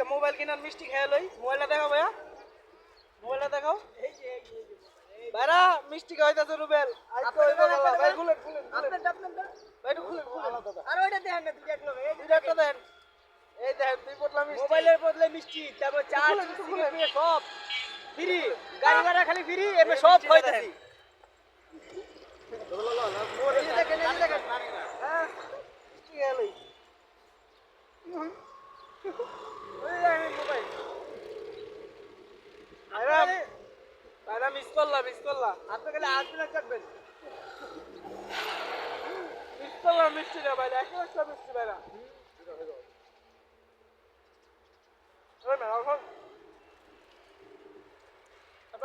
আজকে মোবাইল কিনার মিষ্টি খেয়ে লই। মোবাইলটা দেখাও ভাইয়া, মোবাইলটা দেখাও। ভাইরা মিষ্টি খাইতেছে রুবেল। আজকে ওই বলা ভাই খুলেন খুলেন আপনারটা ভাই একটু খুলেন খুলেন। আর ওইটা দেখেন না দুইটা একলো এই দুইটা দেন। এই দেখেন দুই বোতল মিষ্টি, মোবাইলের বদলে মিষ্টি, তারপর চার্জ খুলেন সব ফ্রি, গাড়ি ভাড়া খালি ফ্রি, এমনি সব খাইতেছি। এই দেখেন এই দেখেন হ্যাঁ কি গেলই ওই দেখেন মোবাইল আরে মিস করলা আপনি খালি আসবেন চাকবেন মিস করলা মিষ্টি না ভাই একটা মিষ্টি ভাইরা ওই না এখন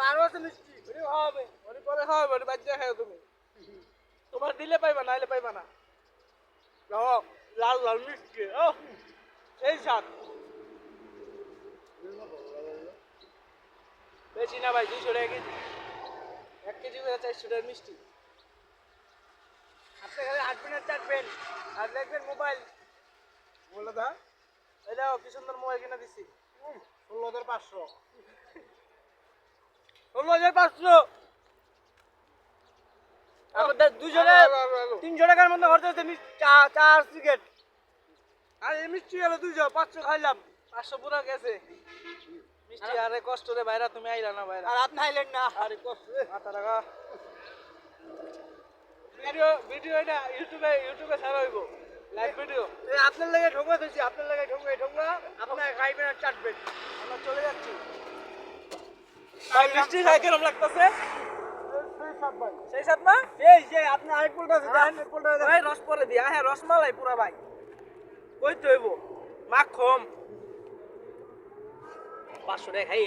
আরো আছে মিষ্টি ওরে হবে ওরে পরে হবে ওরে বাচ্চা খাও তুমি তোমার দিলে পাইবা নাইলে পাইবা না লাও লাল লাল মিষ্টি ও এই স্বাদ বেশি না ভাই 200 টাকা কেজি 1 কেজি করে 400 টাকা মিষ্টি আপনি খালি আসবেন আর চাটবেন আর দেখবেন মোবাইল বলে দা এই দাও কি সুন্দর মোবাইল কিনে দিছি 16500 16500 আমাদের 300 টাকার মধ্যে খরচ হচ্ছে চা সিগারেট আর এই মিষ্টি হলো 200 500 খাইলাম 500 পুরো গেছে মিষ্টি আরে কষ্ট রে ভাইরা তুমি আইলা না ভাইরা আর আপনি আইলেন না আরে কষ্ট রে মাথা লাগা ভিডিও এটা ইউটিউবে ছাড়া হইব লাইভ ভিডিও এই আপনার লাগি ঠোকা দিছি আপনার লাগি ঠোকা আপনি খাইবেন আর চাটবেন আমরা চলে যাচ্ছি ভাই মিষ্টি খাই কেমন লাগতেছে সেই সাত না সেই আপনি আরেক পোলটা আছে ভাই রস পরে দিয়া হ্যাঁ রসমালাই পুরা ভাই কই তো হইব মাখন 500 টাকা খাই